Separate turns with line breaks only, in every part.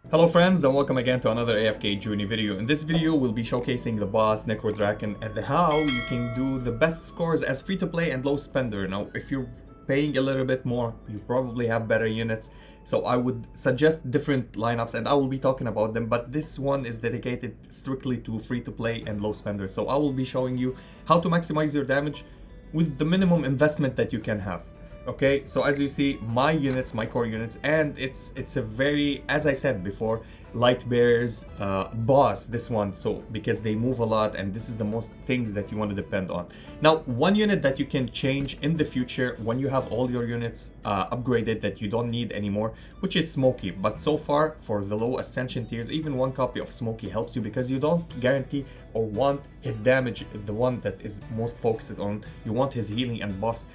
Hello friends and welcome again to another AFK journey video. In this video we'll be showcasing the boss Necrodrakon and how you can do the best scores as free to play and low spender. Now if you're paying a little bit more you probably have better units, so I would suggest different lineups and I will be talking about them, but this one is dedicated strictly to free to play and low spenders. So I will be showing you how to maximize your damage with the minimum investment that you can have. Okay, so as you see, my units, my core units, and it's a very, as I said before, light bears boss, this one, so because they move a lot and this is the most things that you want to depend on. Now, one unit that you can change in the future when you have all your units upgraded that you don't need anymore, which is Smokey. But so far, for the low ascension tiers, even one copy of Smokey helps you because you don't guarantee or want his damage, the one that is most focused on. You want his healing and buffs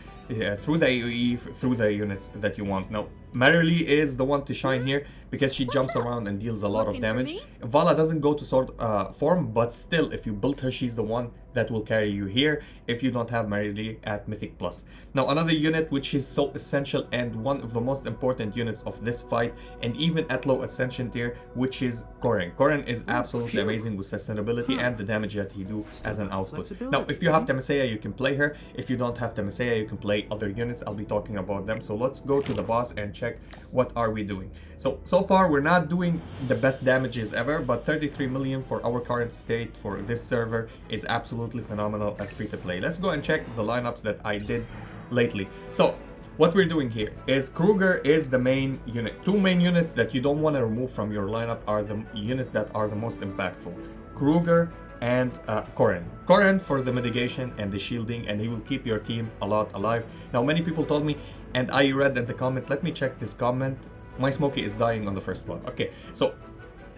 through the AoE, through the units that you want. Now, Marilee is the one to shine here because she jumps around and deals a lot of damage. Vala doesn't go to sword form, but still, if you build her, she's the one that will carry you here if you don't have Marilee at Mythic Plus. Now, another unit which is so essential and one of the most important units of this fight, and even at low ascension tier, which is Korin. Korin is absolutely amazing with sustainability and the damage that he do as an output. Now, if you have Temasea, you can play her. If you don't have Temasea, you can play other units. I'll be talking about them. So let's go to the boss and check what are we doing. So far we're not doing the best damages ever, but 33 million for our current state for this server is absolutely phenomenal as free to play. Let's go and check the lineups that I did lately. So what we're doing here is Kruger is the main unit. Two main units that you don't want to remove from your lineup are the units that are the most impactful: Kruger and Korin. Korin for the mitigation and the shielding, and he will keep your team a lot alive. Now, many people told me, and I read in the comment, let me check this comment, my Smokey is dying on the first slot. Okay, so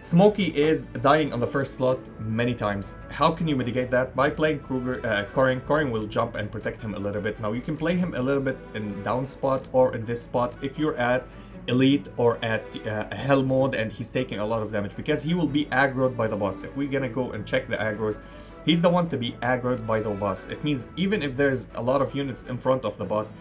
Smokey is dying on the first slot many times. How can you mitigate that? By playing Kruger, Korin. Korin will jump and protect him a little bit. Now, you can play him a little bit in down spot or in this spot if you're at elite or at hell mode and he's taking a lot of damage, because he will be aggroed by the boss. If we're gonna go and check the aggros, he's the one to be aggroed by the boss. It means even if there's a lot of units in front of the boss,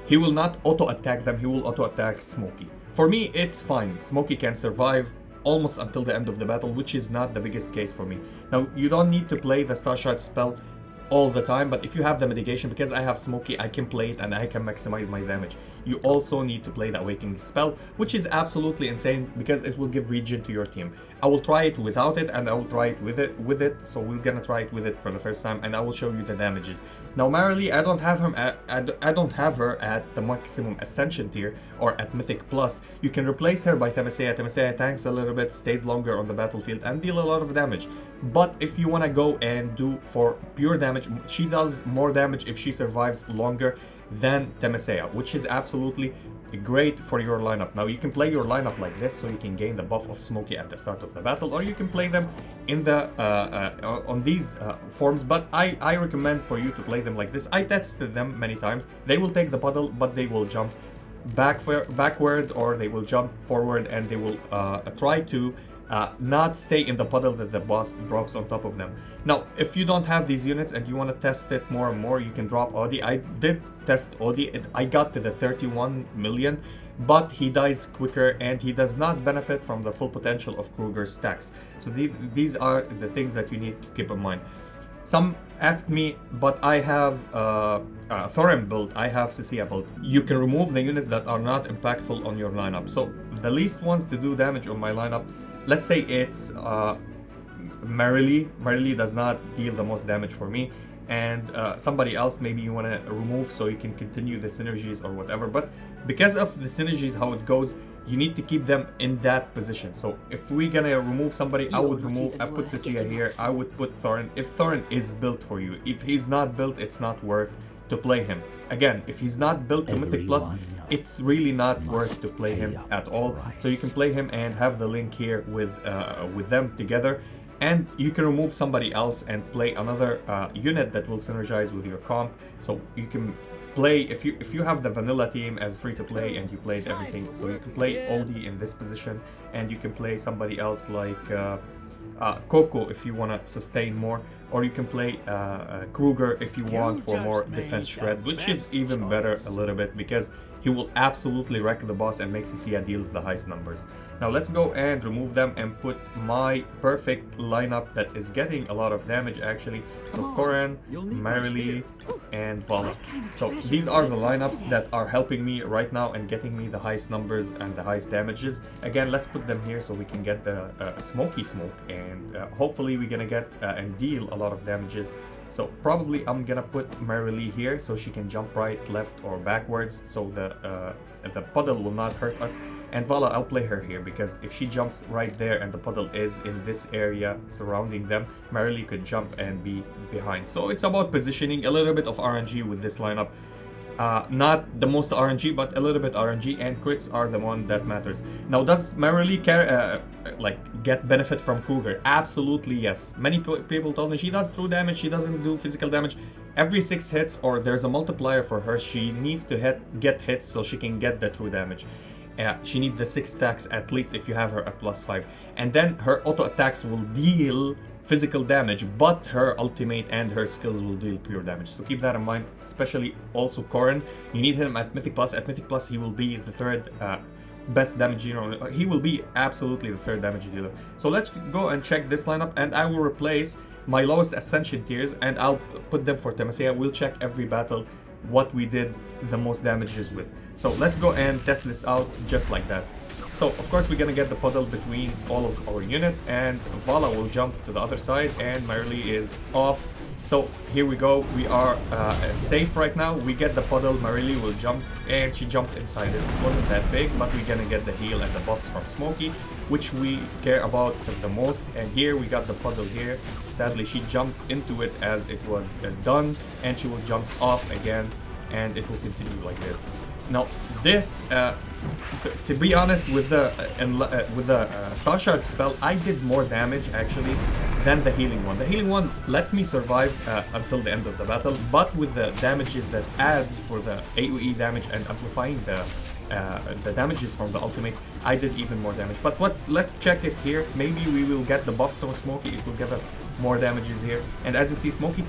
he will not auto attack them, he will auto attack Smokey. For me, it's fine. Smokey can survive almost until the end of the battle, which is not the biggest case for me. Now, you don't need to play the Star Shard spell all the time, but if you have the mitigation, because I have Smokey, I can play it and I can maximize my damage. You also need to play the Awakening spell, which is absolutely insane because it will give regen to your team. I will try it without it and I will try it with it. So we're gonna try it with it for the first time and I will show you the damages. Now, Marilee, I don't have her at the maximum ascension tier or at Mythic Plus. You can replace her by Temasea. Temasea tanks a little bit, stays longer on the battlefield and deal a lot of damage. But if you want to go and do for pure damage, she does more damage if she survives longer than Temasea, which is absolutely great for your lineup. Now, you can play your lineup like this so you can gain the buff of Smokey at the start of the battle, or you can play them in the on these forms, but I recommend for you to play them like this. I tested them many times. They will take the puddle, but they will jump backward or they will jump forward, and they will try to not stay in the puddle that the boss drops on top of them. Now, if you don't have these units and you want to test it more and more, you can drop Audi. I did test Audi. I got to the 31 million, but he dies quicker and he does not benefit from the full potential of Kruger's stacks. So these are the things that you need to keep in mind. Some ask me, but I have Thorin build, I have Cecilia build. You can remove the units that are not impactful on your lineup. So the least ones to do damage on my lineup, let's say it's Marilee. Marilee does not deal the most damage for me, and somebody else maybe you want to remove so you can continue the synergies or whatever. But because of the synergies, how it goes, you need to keep them in that position. So if we're gonna remove somebody, I would put Cecilia here, I would put Thorin if Thorin is built for you. If he's not built, it's not worth to play him. Again, if he's not built to Mythic Plus, it's really not worth to play him at all. So you can play him and have the link here with them together, and you can remove somebody else and play another unit that will synergize with your comp. So you can play, if you have the vanilla team as free to play and you played everything, so you can play Oldie in this position, and you can play somebody else like Coco if you want to sustain more. or you can play Kruger if you want for more defense shred, which is even better a little bit because he will absolutely wreck the boss and makes Sia deals the highest numbers. Now let's go and remove them and put my perfect lineup that is getting a lot of damage actually. So Koran, Marilee, and Vala. So these are the lineups that are helping me right now and getting me the highest numbers and the highest damages. Again, let's put them here so we can get the smoky smoke, and hopefully we're gonna get and deal a lot of damages. So probably I'm gonna put Marilee here so she can jump right, left, or backwards, so the puddle will not hurt us. And Vala, I'll play her here because if she jumps right there and the puddle is in this area surrounding them, Marilee could jump and be behind. So it's about positioning, a little bit of RNG with this lineup. Not the most RNG, but a little bit RNG, and crits are the one that matters. Now, does Marilee get benefit from Kruger? Absolutely yes. Many people told me she does true damage, she doesn't do physical damage. Every 6 hits, or there's a multiplier for her, she needs to get hits so she can get the true damage. She needs the 6 stacks at least if you have her at +5. And then her auto attacks will deal physical damage, but her ultimate and her skills will deal pure damage. So keep that in mind, especially also Koran. You need him at Mythic Plus. At Mythic Plus, he will be the third best damage dealer. He will be absolutely the third damage dealer. So let's go and check this lineup, and I will replace my lowest Ascension tiers and I'll put them for Temasea. We'll check every battle what we did the most damages with. So let's go and test this out just like that. So of course we're gonna get the puddle between all of our units, and Vala will jump to the other side and Marilee is off. So here we go, we are safe right now. We get the puddle, Marilee will jump, and she jumped inside it. It wasn't that big, but we're gonna get the heal and the buffs from Smokey, which we care about the most. And here we got the puddle here. Sadly she jumped into it as it was done, and she will jump off again, and it will continue like this. Now this, to be honest, with the Star Shard spell, I did more damage actually than the healing one. The healing one let me survive until the end of the battle, but with the damages that adds for the AoE damage and amplifying the damages from the ultimate, I did even more damage. But let's check it here. Maybe we will get the buffs from Smokey. It will give us more damages here. And as you see, Smokey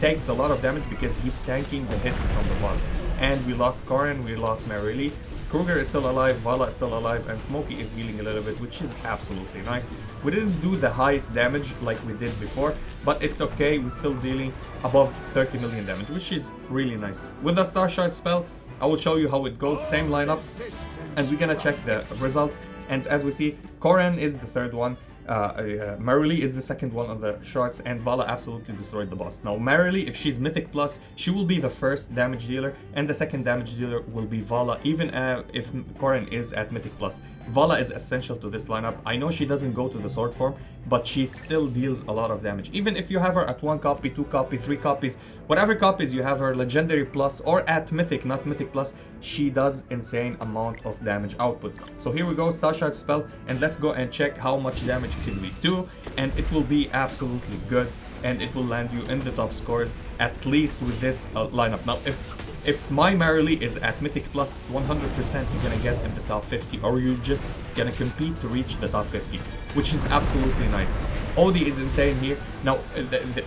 takes a lot of damage because he's tanking the hits from the boss. And we lost Koran, we lost Marilee. Kruger is still alive, Vala is still alive, and Smokey is healing a little bit, which is absolutely nice. We didn't do the highest damage like we did before, but it's okay. We're still dealing above 30 million damage, which is really nice. With the Star Shard spell, I will show you how it goes, same lineup, and we're gonna check the results. And as we see, Koran is the third one, Marilee is the second one on the charts, and Vala absolutely destroyed the boss. Now Marilee, if she's Mythic Plus, she will be the first damage dealer, and the second damage dealer will be Vala, even if Koran is at Mythic Plus. Vala is essential to this lineup. I know she doesn't go to the sword form, but she still deals a lot of damage. Even if you have her at 1 copy, 2 copy, 3 copies, whatever copies you have her, Legendary Plus or at Mythic, not Mythic Plus, she does insane amount of damage output. So here we go, Star Shard spell, and let's go and check how much damage can we do, and it will be absolutely good, and it will land you in the top scores, at least with this lineup. Now if my Marilee is at Mythic Plus, 100% you're gonna get in the top 50, or you're just gonna compete to reach the top 50, which is absolutely nice. Odie is insane here. Now,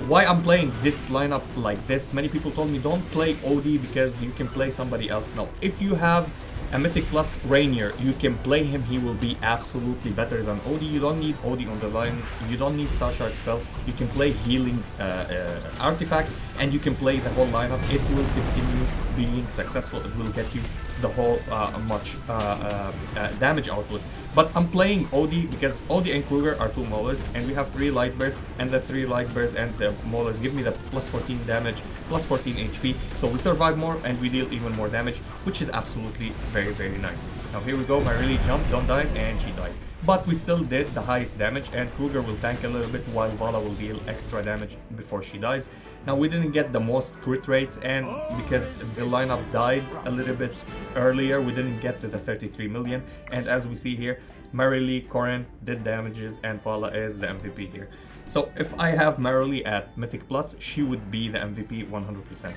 why I'm playing this lineup like this, many people told me don't play Odie because you can play somebody else. Now, if you have a Mythic Plus Rainier, you can play him, he will be absolutely better than Odie. You don't need Odie on the line, you don't need Star Shard spell, you can play Healing Artifact, and you can play the whole lineup. It will continue being successful, it will get you the whole much damage output. But I'm playing Odie because Odie and Kruger are 2 Maulers, and we have 3 Light Bears, and the 3 Light Bears and the Maulers give me the plus 14 damage, plus 14 HP, so we survive more and we deal even more damage, which is absolutely very, very nice. Now here we go, Marilee jumped, don't die, and she died. But we still did the highest damage, and Kruger will tank a little bit while Vala will deal extra damage before she dies. Now we didn't get the most crit rates, and because the lineup died a little bit earlier, we didn't get to the 33 million. And as we see here, Marilee, Koran did damages, and Vala is the MVP here. So if I have Marilee at Mythic Plus, she would be the MVP 100%.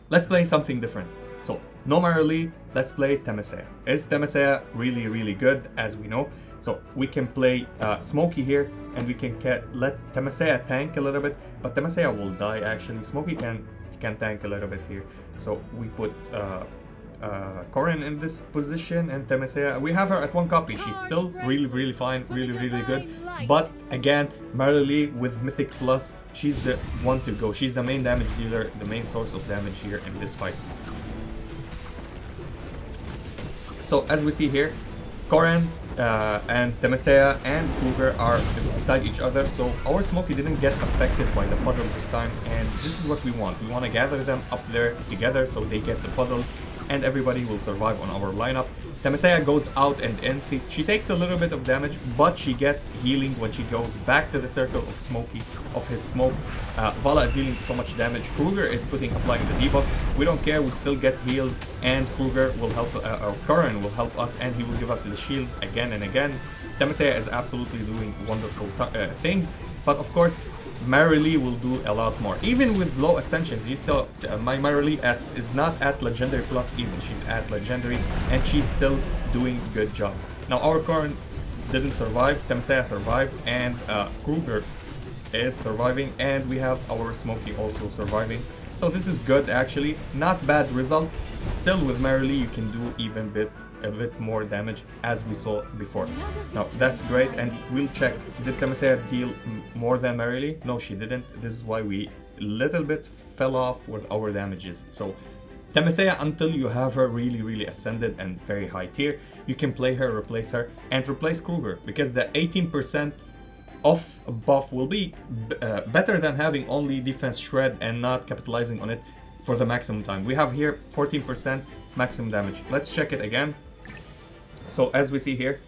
Let's play something different. So no Marilee, let's play Temasea. Is Temasea really good, as we know? So we can play Smokey here, and we can let Temasea tank a little bit, but Temasea will die actually. Smokey can tank a little bit here. So we put Corin in this position, and Temasea, we have her at 1 copy. She's still really fine, really good. But again, Marilee with Mythic Plus, she's the one to go. She's the main damage dealer, the main source of damage here in this fight. So as we see here, Corin and Temasea and Kruger are beside each other, so our Smokey didn't get affected by the puddle this time, and this is what we want. We want to gather them up there together so they get the puddles, and everybody will survive on our lineup. Temasea goes out and in. See, she takes a little bit of damage, but she gets healing when she goes back to the circle of Smokey, of his smoke. Vala is dealing so much damage. Kruger is applying the debuffs. We don't care, we still get heals, and Kruger will help, or Corin will help us, and he will give us the shields again and again. Temasea is absolutely doing wonderful things, but of course, Marilee will do a lot more. Even with low ascensions, you saw my Marilee is not at Legendary Plus even. She's at Legendary, and she's still doing a good job. Now our Corin didn't survive, Temasea survived, and Kruger is surviving, and we have our Smokey also surviving. So this is good actually, not bad result. Still with Marilee you can do even a bit more damage as we saw before. Now that's great, and we'll check, did Temasea deal more than Marilee? No, she didn't. This is why we little bit fell off with our damages. So Temasea, until you have her really ascended and very high tier, you can play her, replace her, and replace Kruger, because the 18% off buff will be better than having only defense shred and not capitalizing on it for the maximum time. We have here 14% maximum damage. Let's check it again. So as we see here,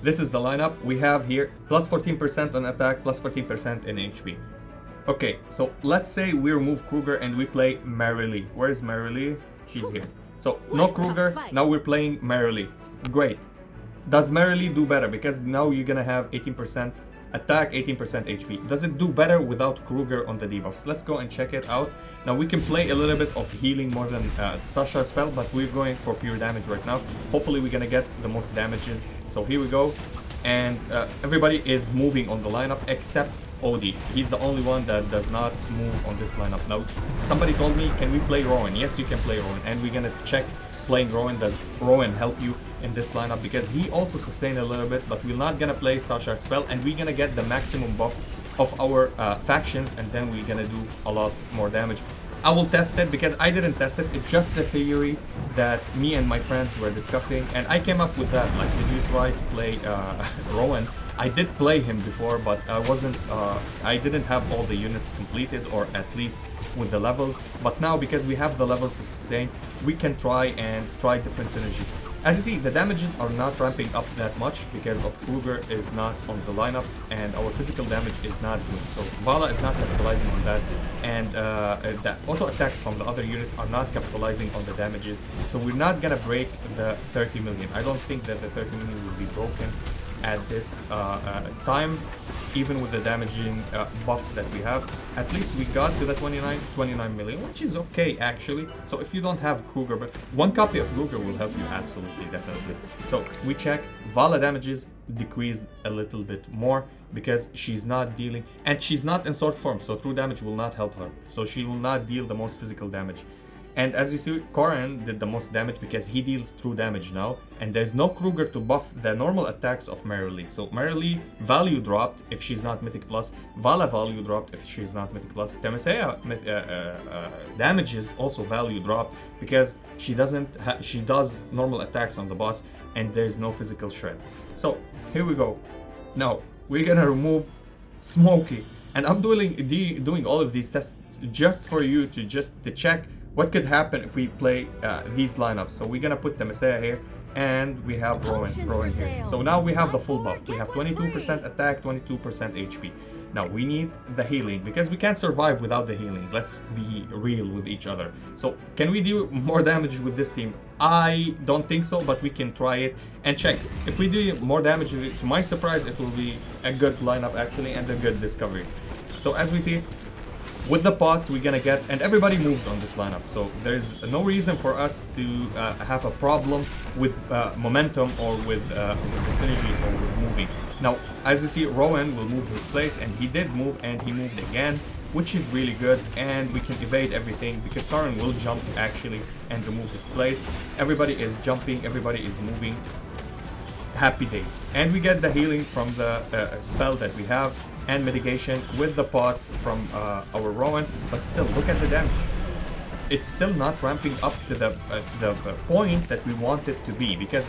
this is the lineup. We have here plus 14% on attack, plus 14% in HP. Okay, so let's say we remove Kruger and we play Marilee. Where is Marilee? She's here. So no Kruger, now we're playing Marilee. Great. Does Marilee do better? Because now you're gonna have 18% attack, 18% HP. Does it do better without Kruger on the debuffs? Let's go and check it out. Now we can play a little bit of healing more than Sasha spell, but we're going for pure damage right now. Hopefully we're gonna get the most damages. So here we go. And everybody is moving on the lineup except OD. He's the only one that does not move on this lineup. Now somebody told me, can we play Rowan? Yes, you can play Rowan, and we're gonna check playing Rowan. Does Rowan help you in this lineup? Because he also sustained a little bit, but we're not gonna play Sasha's spell, and we're gonna get the maximum buff of our factions, and then we're gonna do a lot more damage. I will test it because I didn't test it. It's just a theory that me and my friends were discussing, and I came up with that. Like, did you try to play Rowan? I did play him before, but I didn't have all the units completed, or at least with the levels. But now, because we have the levels to sustain, we can try different synergies. As you see, the damages are not ramping up that much because of Kruger is not on the lineup, and our physical damage is not good. So Vala is not capitalizing on that, and the auto attacks from the other units are not capitalizing on the damages. So we're not gonna break the 30 million. I don't think that the 30 million will be broken at this time, even with the damaging buffs that we have. At least we got to the 29 million, which is okay actually. So if you don't have Kruger, but 1 copy of Kruger will help you absolutely, definitely. So we check, Vala damages decreased a little bit more because she's not dealing, and she's not in sword form, so true damage will not help her. So she will not deal the most physical damage. And as you see, Corin did the most damage because he deals true damage now, and there's no Kruger to buff the normal attacks of Marilee. So Marilee value dropped if she's not Mythic Plus, Vala value dropped if she's not Mythic Plus, Temasea damages also value dropped because she does normal attacks on the boss, and there's no physical shred. So here we go. Now we're gonna remove Smokey, and I'm doing all of these tests just for you to check what could happen if we play these lineups. So we're gonna put Temasea here, and we have Rowan here. So now we have the full buff. We have 22% attack, 22% HP. Now we need the healing because we can't survive without the healing. Let's be real with each other. So can we do more damage with this team? I don't think so, but we can try it and check. If we do more damage, to my surprise, it will be a good lineup actually, and a good discovery. So as we see, with the pots we're gonna get, and everybody moves on this lineup, so there's no reason for us to have a problem with momentum or with the synergies or with moving. Now, as you see, Rowan will move his place, and he did move, and he moved again, which is really good, and we can evade everything because Karin will jump actually and remove his place. Everybody is jumping, everybody is moving. Happy days. And we get the healing from the spell that we have, and mitigation with the pots from our Rowan, but still, look at the damage. It's still not ramping up to the point that we want it to be, because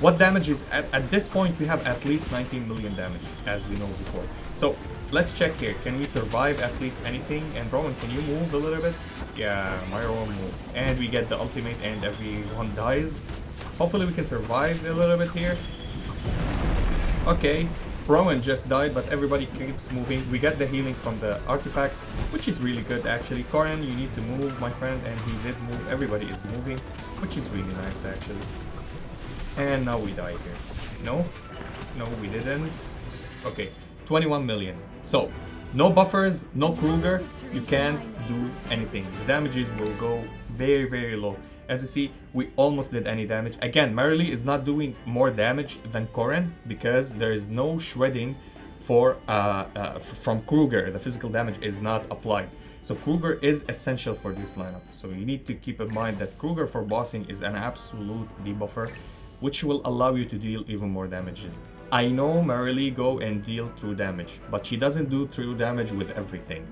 what damage is, at this point we have at least 19 million damage, as we know before. So let's check here, can we survive at least anything? And Rowan, can you move a little bit? Yeah, my Rowan moved. And we get the ultimate and everyone dies. Hopefully we can survive a little bit here. Okay, Rowan just died, but everybody keeps moving. We get the healing from the artifact, which is really good actually. Karin, you need to move, my friend, and he did move. Everybody is moving, which is really nice actually. And now we die here. No, we didn't. Okay, 21 million. So, no buffers, no Kruger, you can't do anything. The damages will go very, very low. As you see, we almost did any damage. Again, Marilee is not doing more damage than Karin because there is no shredding for from Kruger. The physical damage is not applied. So Kruger is essential for this lineup. So you need to keep in mind that Kruger for bossing is an absolute debuffer, which will allow you to deal even more damages. I know Marilee go and deal true damage, but she doesn't do true damage with everything.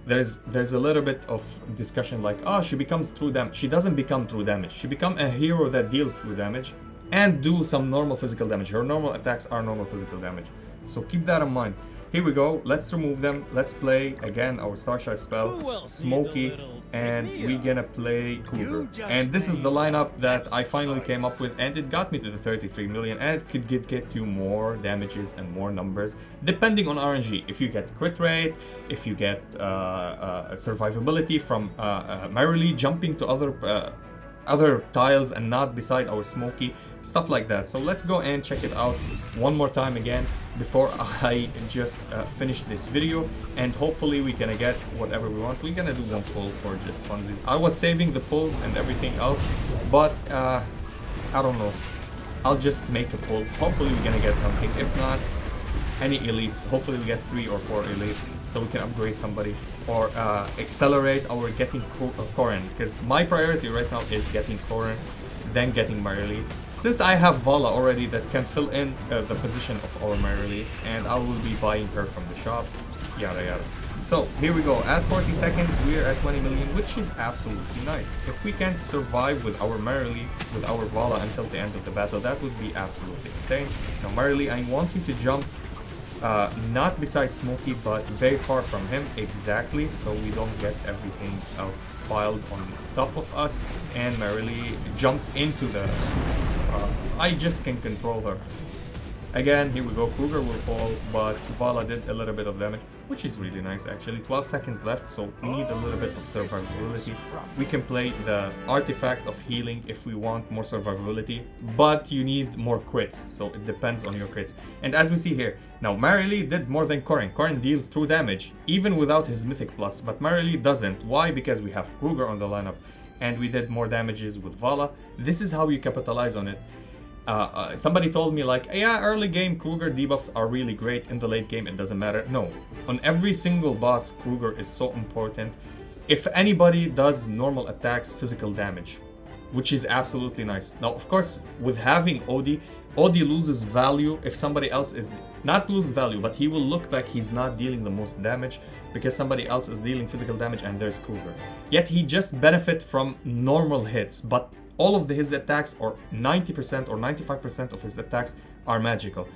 There's a little bit of discussion like, oh, she becomes true damage. She doesn't become true damage. She becomes a hero that deals true damage and do some normal physical damage. Her normal attacks are normal physical damage. So keep that in mind. Here we go. Let's remove them. Let's play again our Starshine spell, Smokey, and we're gonna play Kruger. And this is the lineup that I finally came up with, and it got me to the 33 million, and it could get you more damages and more numbers depending on RNG. If you get crit rate, if you get survivability from Marilee jumping to other tiles and not beside our Smokey, stuff like that. So let's go and check it out one more time again before I just finish this video, and hopefully we're gonna get whatever we want. We're gonna do one pull for just funsies. I was saving the pulls and everything else, but I don't know. I'll just make a pull. Hopefully we're gonna get something. If not, any elites. Hopefully we get 3 or 4 elites so we can upgrade somebody or accelerate our getting Karin, because my priority right now is getting Karin, then getting Marilee. Since I have Vala already that can fill in the position of our Marilee, and I will be buying her from the shop, yada yada. So here we go, at 40 seconds we're at 20 million, which is absolutely nice. If we can survive with our Marilee, with our Vala until the end of the battle, that would be absolutely insane. Now Marilee, I want you to jump not beside Smokey, but very far from him, exactly, so we don't get everything else piled on top of us. And Marilee jumped into the... I just can control her. Again, here we go, Kruger will fall, but Vala did a little bit of damage, which is really nice actually. 12 seconds left, so we need a little bit of survivability. We can play the artifact of healing if we want more survivability, but you need more crits, so it depends on your crits. And as we see here, now Marilee did more than Karin. Karin deals true damage, even without his mythic plus, but Marilee doesn't. Why? Because we have Kruger on the lineup, and we did more damages with Vala. This is how you capitalize on it. Somebody told me like, yeah, early game Kruger debuffs are really great, in the late game it doesn't matter. No, on every single boss Kruger is so important. If anybody does normal attacks, physical damage, which is absolutely nice. Now of course with having Odie loses value if somebody else is not lose value, but he will look like he's not dealing the most damage because somebody else is dealing physical damage and there's Kruger. Yet he just benefit from normal hits, but all of his attacks, or 90% or 95% of his attacks, are magical.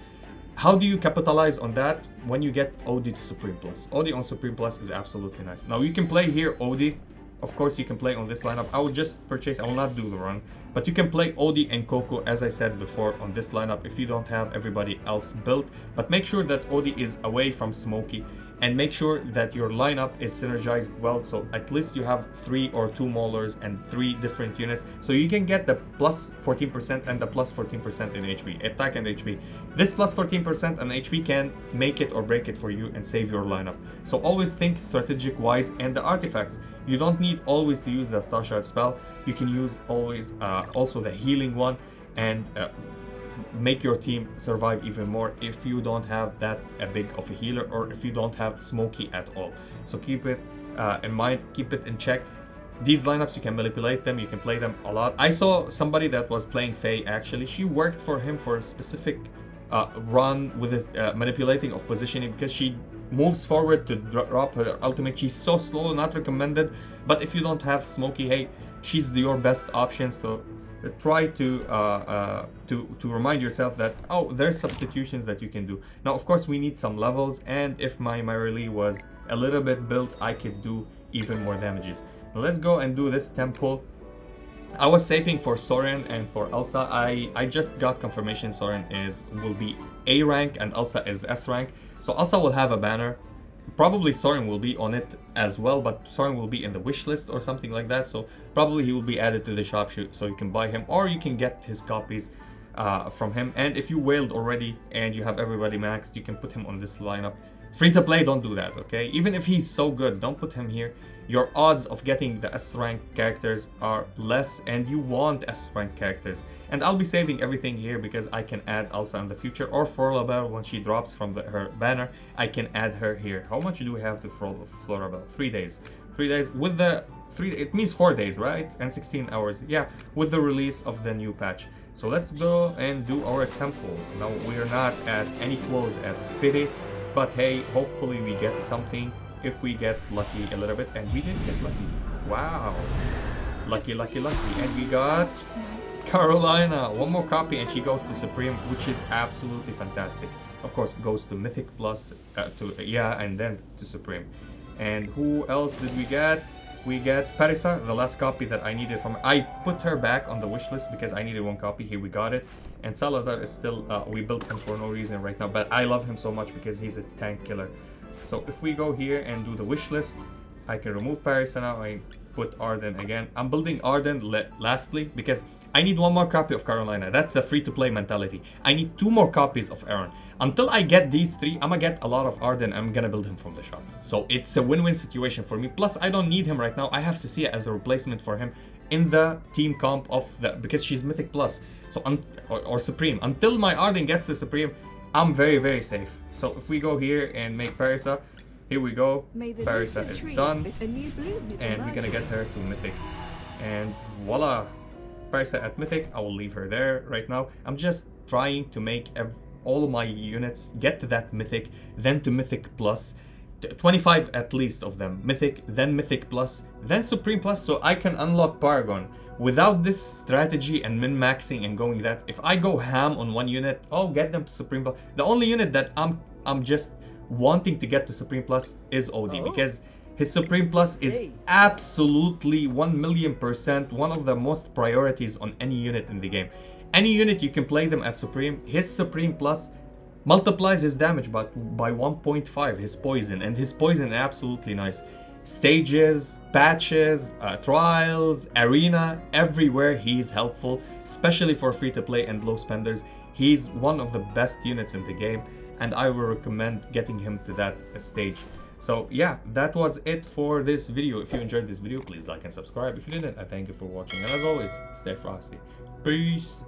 How do you capitalize on that? When you get Odie to Supreme Plus. Odie on Supreme Plus is absolutely nice. Now you can play here Odie. Of course you can play on this lineup. I will just purchase, I will not do the run. But you can play Odie and Coco, as I said before, on this lineup if you don't have everybody else built. But make sure that Odie is away from Smokey, and make sure that your lineup is synergized well, so at least you have 3 or 2 maulers and 3 different units, so you can get the plus 14% and the plus 14% in HP, attack and HP. This plus 14% on HP can make it or break it for you and save your lineup. So always think strategic wise. And the artifacts, you don't need always to use the Starshard spell. You can use always also the healing one, and make your team survive even more if you don't have that big of a healer, or if you don't have Smokey at all. So keep it in mind, keep it in check. These lineups, you can manipulate them, you can play them a lot. I saw somebody that was playing Faye actually. She worked for him for a specific run with his manipulating of positioning, because she moves forward to drop her ultimate. She's so slow, not recommended. But if you don't have Smokey, hey, she's your best option. So try to remind yourself that, oh, there's substitutions that you can do. Now, of course, we need some levels, and if my Myrlie was a little bit built, I could do even more damages. Now, let's go and do this temple. I was saving for Soren and for Elsa. I just got confirmation Soren will be A rank and Elsa is S rank. So Elsa will have a banner. Probably Soren will be on it as well, but Soren will be in the wish list or something like that. So probably he will be added to the shop, so you can buy him, or you can get his copies from him. And if you whaled already and you have everybody maxed, you can put him on this lineup. Free to play, don't do that, okay? Even if he's so good, don't put him here. Your odds of getting the S rank characters are less, and you want S rank characters. And I'll be saving everything here because I can add Elsa in the future, or Florabelle when she drops from her banner, I can add her here. How much do we have to Florabelle? 3 days. 3 days with the it means 4 days, right? And 16 hours, yeah, with the release of the new patch. So let's go and do our temples. Now, we are not at any close at Pity, but hey, hopefully we get something if we get lucky a little bit. And we did get lucky. Wow. Lucky, lucky, lucky. And we got Carolina. One more copy and she goes to Supreme, which is absolutely fantastic. Of course, goes to Mythic Plus, and then to Supreme. And who else did we get? We get Parisa, the last copy that I needed from her. I put her back on the wish list because I needed one copy. Here we got it. And Salazar is still, we built him for no reason right now, but I love him so much because he's a tank killer. So if we go here and do the wish list, I can remove Parisa now. I put Arden again. I'm building Arden lastly because I need one more copy of Carolina. That's the free-to-play mentality. I need 2 more copies of Aaron. Until I get these 3, I'm gonna get a lot of Arden. I'm gonna build him from the shop. So it's a win-win situation for me. Plus, I don't need him right now. I have Cecilia as a replacement for him in the team comp of because she's Mythic Plus. So or Supreme. Until my Arden gets to Supreme, I'm very, very safe. So if we go here and make Parisa, here we go. Parisa is done. And we're gonna get her to Mythic. And voila. Parisa at Mythic. I will leave her there right now. I'm just trying to make all of my units get to that Mythic, then to Mythic Plus. 25 at least of them. Mythic, then Mythic Plus, then Supreme Plus, so I can unlock Paragon. Without this strategy and min-maxing and going that, if I go ham on one unit, I'll get them to Supreme Plus. The only unit that I'm just wanting to get to Supreme Plus is Odie, because his Supreme Plus is absolutely 1,000,000% one of the most priorities on any unit in the game. Any unit you can play them at Supreme, his Supreme Plus multiplies his damage by 1.5, his poison, and his poison is absolutely nice. Stages, patches, trials, arena, everywhere he's helpful, especially for free-to-play and low spenders. He's one of the best units in the game, and I will recommend getting him to that stage. So yeah, that was it for this video. If you enjoyed this video, please like and subscribe. If you didn't, I thank you for watching, and as always, stay frosty. Peace!